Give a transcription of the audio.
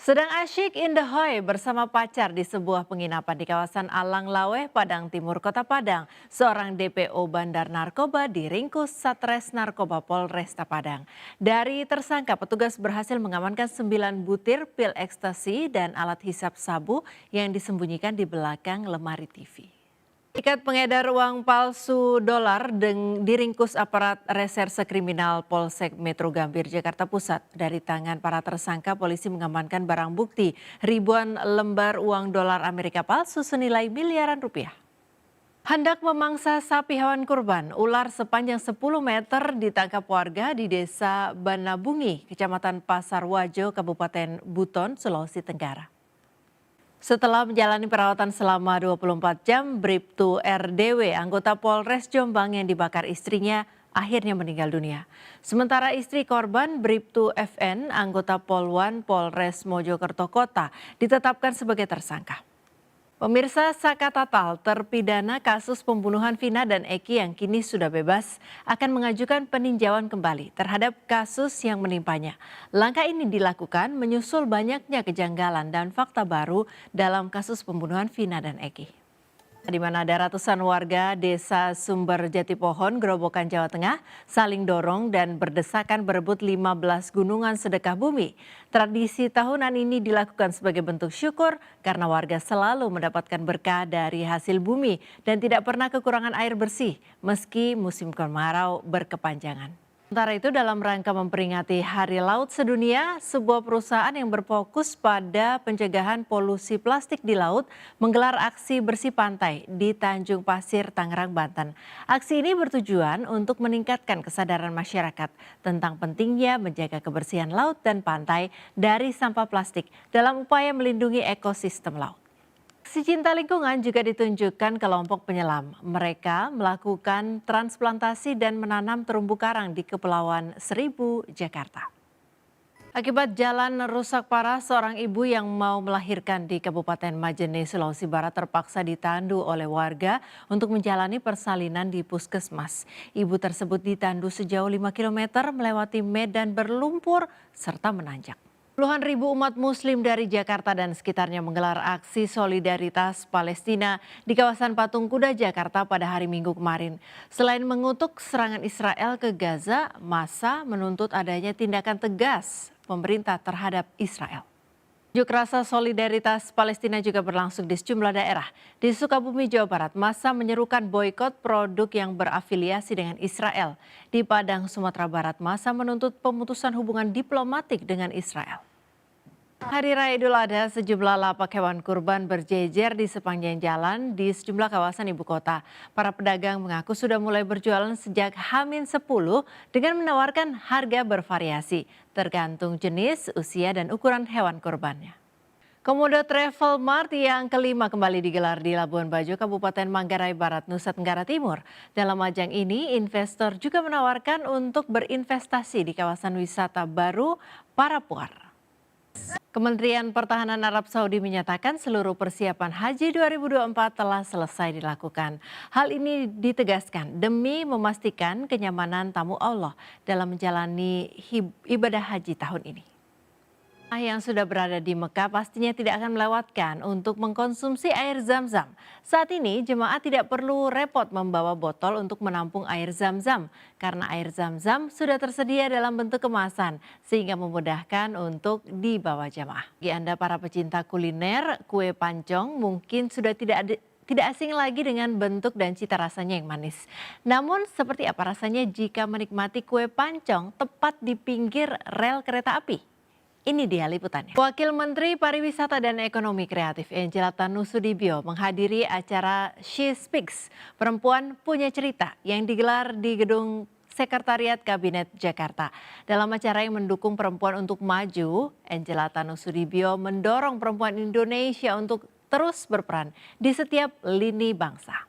Sedang asyik in the hoy bersama pacar di sebuah penginapan di kawasan Alang Laweh, Padang Timur, Kota Padang. Seorang DPO bandar narkoba diringkus Satres Narkoba Polresta Padang. Dari tersangka, petugas berhasil mengamankan 9 butir pil ekstasi dan alat hisap sabu yang disembunyikan di belakang lemari TV. Ikat pengedar uang palsu dolar diringkus aparat reserse kriminal Polsek Metro Gambir, Jakarta Pusat. Dari tangan para tersangka, polisi mengamankan barang bukti ribuan lembar uang dolar Amerika palsu senilai miliaran rupiah. Hendak memangsa sapi hewan kurban, ular sepanjang 10 meter ditangkap warga di Desa Banabungi, Kecamatan Pasar Wajo, Kabupaten Buton, Sulawesi Tenggara. Setelah menjalani perawatan selama 24 jam, Bribtu RDW, anggota Polres Jombang yang dibakar istrinya, akhirnya meninggal dunia. Sementara istri korban, Bribtu FN, anggota Polwan Polres Mojokerto Kota, ditetapkan sebagai tersangka. Pemirsa, Saka Tatal, terpidana kasus pembunuhan Vina dan Eki yang kini sudah bebas, akan mengajukan peninjauan kembali terhadap kasus yang menimpanya. Langkah ini dilakukan menyusul banyaknya kejanggalan dan fakta baru dalam kasus pembunuhan Vina dan Eki. Di mana ada ratusan warga Desa Sumber Jatipohon, Grobogan, Jawa Tengah saling dorong dan berdesakan berebut 15 gunungan sedekah bumi. Tradisi tahunan ini dilakukan sebagai bentuk syukur karena warga selalu mendapatkan berkah dari hasil bumi dan tidak pernah kekurangan air bersih meski musim kemarau berkepanjangan. Sementara itu, dalam rangka memperingati Hari Laut Sedunia, sebuah perusahaan yang berfokus pada pencegahan polusi plastik di laut menggelar aksi bersih pantai di Tanjung Pasir, Tangerang, Banten. Aksi ini bertujuan untuk meningkatkan kesadaran masyarakat tentang pentingnya menjaga kebersihan laut dan pantai dari sampah plastik dalam upaya melindungi ekosistem laut. Aksi cinta lingkungan juga ditunjukkan kelompok penyelam. Mereka melakukan transplantasi dan menanam terumbu karang di Kepulauan Seribu, Jakarta. Akibat jalan rusak parah, seorang ibu yang mau melahirkan di Kabupaten Majene, Sulawesi Barat terpaksa ditandu oleh warga untuk menjalani persalinan di puskesmas. Ibu tersebut ditandu sejauh 5 km melewati medan berlumpur serta menanjak. Puluhan ribu umat muslim dari Jakarta dan sekitarnya menggelar aksi solidaritas Palestina di kawasan Patung Kuda, Jakarta pada hari Minggu kemarin. Selain mengutuk serangan Israel ke Gaza, massa menuntut adanya tindakan tegas pemerintah terhadap Israel. Unjuk rasa solidaritas Palestina juga berlangsung di sejumlah daerah. Di Sukabumi, Jawa Barat, massa menyerukan boikot produk yang berafiliasi dengan Israel. Di Padang, Sumatera Barat, massa menuntut pemutusan hubungan diplomatik dengan Israel. Hari Raya Idul Adha, sejumlah lapak hewan kurban berjejer di sepanjang jalan di sejumlah kawasan ibu kota. Para pedagang mengaku sudah mulai berjualan sejak H-10 dengan menawarkan harga bervariasi, tergantung jenis, usia, dan ukuran hewan kurbannya. Komodo Travel Mart yang kelima kembali digelar di Labuan Bajo, Kabupaten Manggarai Barat, Nusa Tenggara Timur. Dalam ajang ini, investor juga menawarkan untuk berinvestasi di kawasan wisata baru Parapuar. Kementerian Pertahanan Arab Saudi menyatakan seluruh persiapan Haji 2024 telah selesai dilakukan. Hal ini ditegaskan demi memastikan kenyamanan tamu Allah dalam menjalani ibadah haji tahun ini. Yang sudah berada di Mekah pastinya tidak akan melewatkan untuk mengkonsumsi air Zam-Zam. Saat ini jemaah tidak perlu repot membawa botol untuk menampung air Zam-Zam karena air Zam-Zam sudah tersedia dalam bentuk kemasan sehingga memudahkan untuk dibawa jemaah. Bagi Anda para pecinta kuliner, kue pancong mungkin sudah tidak asing lagi dengan bentuk dan cita rasanya yang manis. Namun seperti apa rasanya jika menikmati kue pancong tepat di pinggir rel kereta api? Ini dia liputannya. Wakil Menteri Pariwisata dan Ekonomi Kreatif Angela Tanusudibio menghadiri acara She Speaks, Perempuan Punya Cerita yang digelar di Gedung Sekretariat Kabinet Jakarta. Dalam acara yang mendukung perempuan untuk maju, Angela Tanusudibio mendorong perempuan Indonesia untuk terus berperan di setiap lini bangsa.